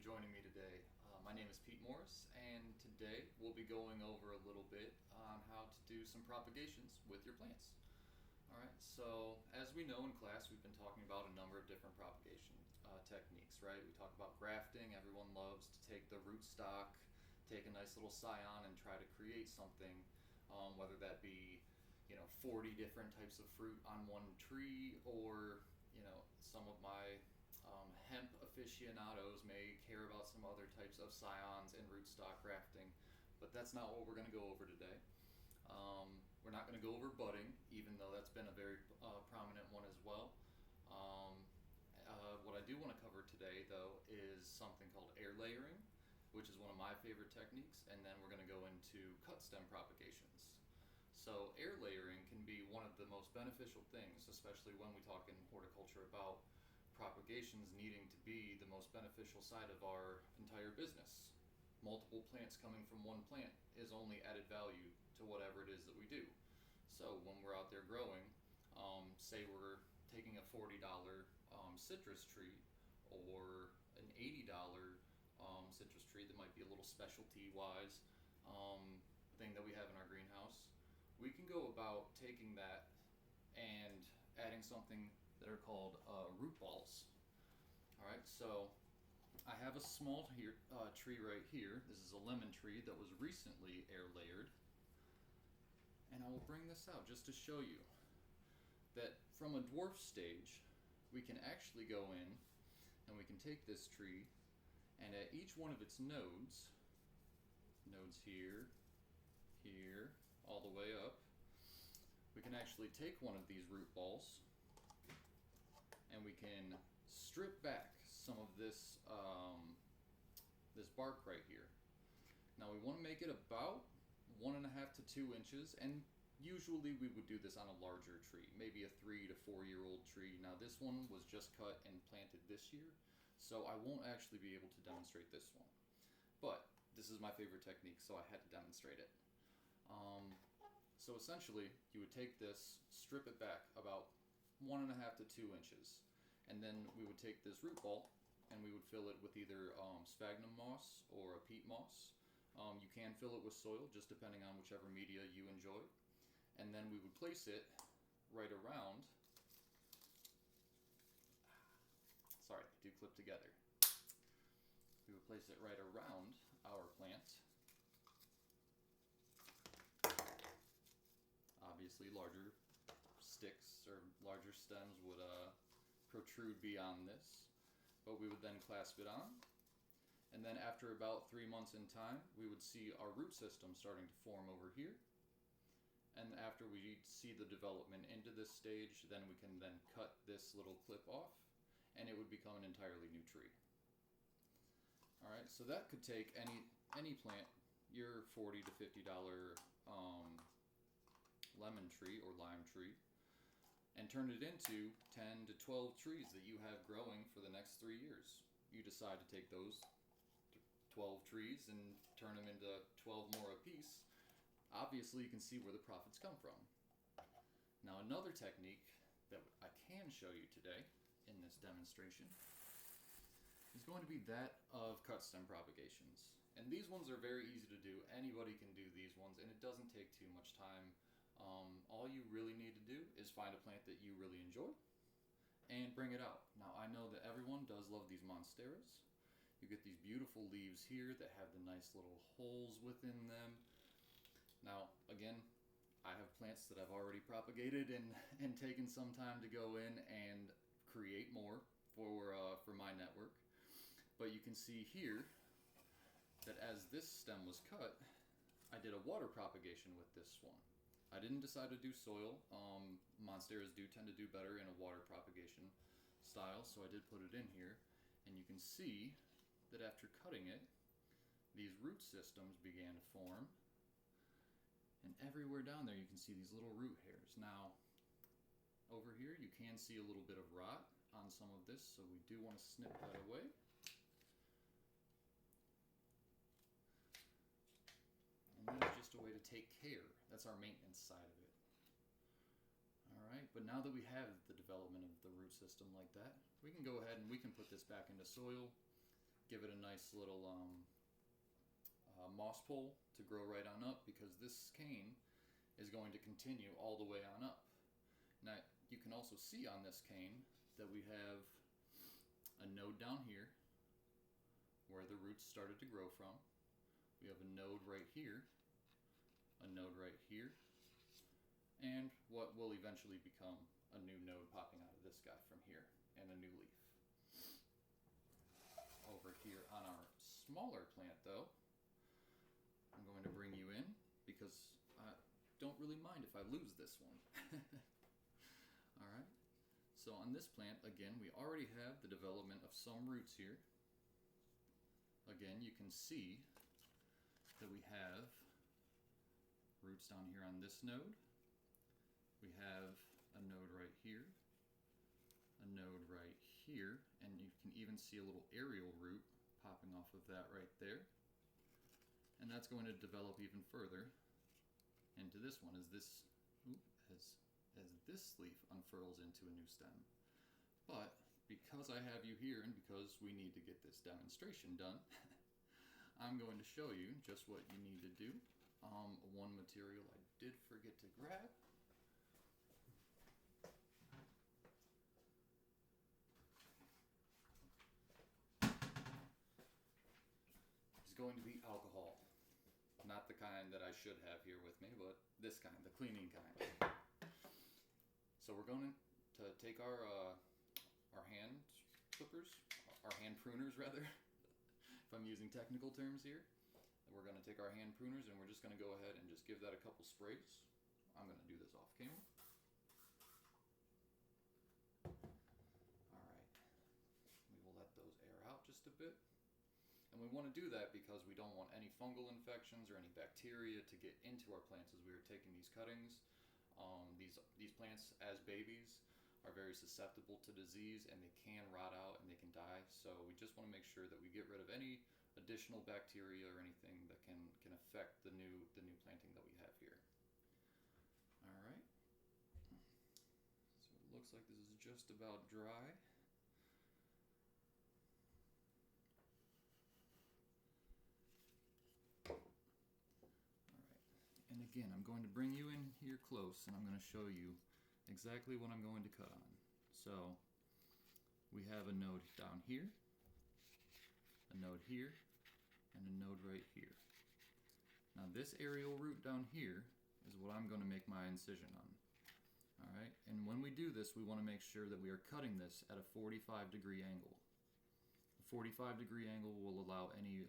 joining me today. My name is Pete Morris, and today we'll be going over a little bit on how to do some propagations with your plants. Alright, so as we know in class, we've been talking about a number of different propagation techniques, right? We talk about grafting. Everyone loves to take the rootstock, take a nice little scion, and try to create something, whether that be 40 different types of fruit on one tree, or some of my hemp aficionados may care about some other types of scions and rootstock grafting, but that's not what we're going to go over today. We're not going to go over budding, even though that's been a very prominent one as well. What I do want to cover today, though, is something called air layering, which is one of my favorite techniques, and then we're going to go into cut stem propagations. So air layering can be one of the most beneficial things, especially when we talk in horticulture about propagations needing to be the most beneficial side of our entire business. Multiple plants coming from one plant is only added value to whatever it is that we do. So when we're out there growing, say we're taking a $40 citrus tree or an $80 citrus tree that might be a little specialty wise thing that we have in our greenhouse, we can go about taking that and adding something that are called root balls. Alright, so I have a small tree right here. This is a lemon tree that was recently air layered. And I will bring this out just to show you that from a dwarf stage, we can actually go in and we can take this tree, and at each one of its nodes here, here, all the way up, we can actually take one of these root balls and we can strip back some of this this bark right here. Now we want to make it about 1.5 to 2 inches, and usually we would do this on a larger tree, maybe a 3 to 4 year old tree. Now this one was just cut and planted this year, so I won't actually be able to demonstrate this one. But this is my favorite technique, so I had to demonstrate it. So essentially, you would take this, strip it back about 1.5 to 2 inches, and then we would take this root ball and we would fill it with either sphagnum moss or a peat moss. You can fill it with soil, just depending on whichever media you enjoy. And then we would place it right around, sorry, they do clip together. We would place it right around our plant. Obviously, larger sticks or larger stems would protrude beyond this, but we would then clasp it on. And then after about 3 months in time, we would see our root system starting to form over here. And after we see the development into this stage, then we can then cut this little clip off, and it would become an entirely new tree. Alright, so that could take any plant, your $40 to $50 lemon tree or lime tree, and turn it into 10 to 12 trees that you have growing for the next 3 years. You decide to take those 12 trees and turn them into 12 more apiece. Obviously, you can see where the profits come from. Now, another technique that I can show you today in this demonstration is going to be that of cut stem propagations. And these ones are very easy to do. Anybody can do these ones, and it doesn't take too much time. All you really need to do is find a plant that you really enjoy and bring it out. Now, I know that everyone does love these monsteras. You get these beautiful leaves here that have the nice little holes within them. Now, again, I have plants that I've already propagated and taken some time to go in and create more for my network. But you can see here that as this stem was cut, I did a water propagation with this one. I didn't decide to do soil. Monsteras do tend to do better in a water propagation style, so I did put it in here. And you can see that after cutting it, these root systems began to form. And everywhere down there you can see these little root hairs. Now, over here you can see a little bit of rot on some of this, so we do want to snip that away. And that's just a way to take care. That's our maintenance side of it. Alright, but now that we have the development of the root system like that, we can go ahead and we can put this back into soil, give it a nice little moss pole to grow right on up, because this cane is going to continue all the way on up. Now you can also see on this cane that we have a node down here where the roots started to grow from. We have a node right here, a node right here, and what will eventually become a new node popping out of this guy from here, and a new leaf. Over here on our smaller plant though, I'm going to bring you in because I don't really mind if I lose this one. Alright, so on this plant, again, we already have the development of some roots here. Again, you can see that we have roots down here on this node. We have a node right here, a node right here, and you can even see a little aerial root popping off of that right there. And that's going to develop even further into this one as this leaf unfurls into a new stem. But because I have you here and because we need to get this demonstration done, I'm going to show you just what you need to do. One material I did forget to grab. Is going to be alcohol. Not the kind that I should have here with me, but this kind, the cleaning kind. So we're going to take our hand clippers, our hand pruners rather, if I'm using technical terms here. We're going to take our hand pruners and we're just going to go ahead and just give that a couple sprays. I'm going to do this off camera. Alright, we will let those air out just a bit. And we want to do that because we don't want any fungal infections or any bacteria to get into our plants as we are taking these cuttings. These plants as babies are very susceptible to disease and they can rot out and they can die. So we just want to make sure that we get rid of any additional bacteria or anything that can affect the new planting that we have here. All right. So it looks like this is just about dry. And again, I'm going to bring you in here close and I'm going to show you exactly what I'm going to cut on. So we have a node down here, a node here, and a node right here. Now this aerial root down here is what I'm going to make my incision on. Alright, and when we do this, we want to make sure that we are cutting this at a 45-degree angle. A 45-degree angle will allow any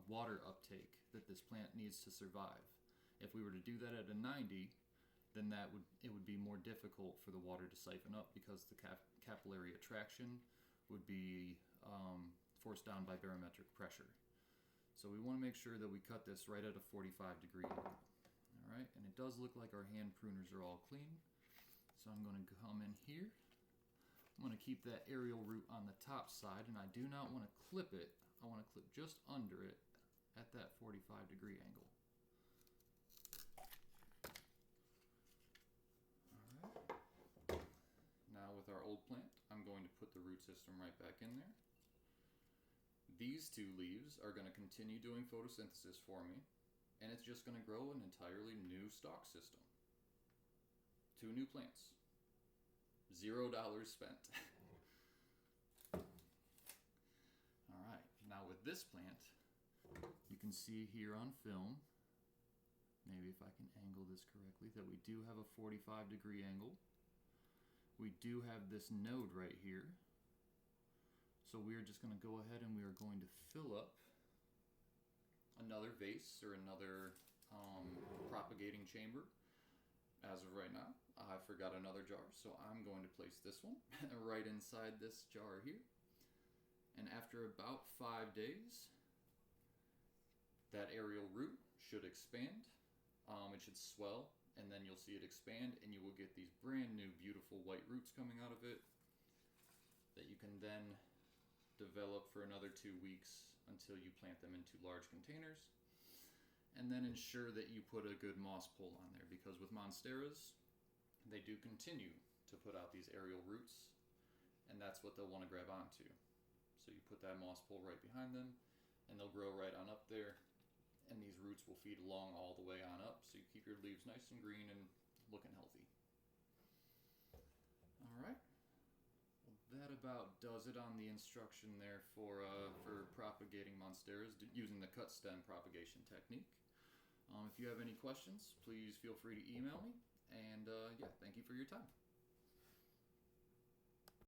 water uptake that this plant needs to survive. If we were to do that at a 90, then it would be more difficult for the water to siphon up because the capillary attraction would be forced down by barometric pressure. So we want to make sure that we cut this right at a 45-degree angle. Alright, and it does look like our hand pruners are all clean. So I'm going to come in here. I'm going to keep that aerial root on the top side, and I do not want to clip it. I want to clip just under it at that 45-degree angle. Alright. Now with our old plant, I'm going to put the root system right back in there. These two leaves are going to continue doing photosynthesis for me, and it's just going to grow an entirely new stalk system. 2 new plants. $0 spent. Alright, now with this plant, you can see here on film, maybe if I can angle this correctly, that we do have a 45-degree angle. We do have this node right here. So we are just going to go ahead and we are going to fill up another vase or another propagating chamber. As of right now, I forgot another jar, so I'm going to place this one right inside this jar here. And after about 5 days, that aerial root should expand. It should swell, and then you'll see it expand, and you will get these brand new beautiful white roots coming out of it that you can then develop for another 2 weeks until you plant them into large containers. And then ensure that you put a good moss pole on there, because with monsteras, they do continue to put out these aerial roots, and that's what they'll want to grab onto. So you put that moss pole right behind them, and they'll grow right on up there. And these roots will feed along all the way on up, so you keep your leaves nice and green and looking healthy. All right. Well, that about does it on the instruction there for propagating monsteras using the cut stem propagation technique. If you have any questions, please feel free to email me. And yeah, thank you for your time.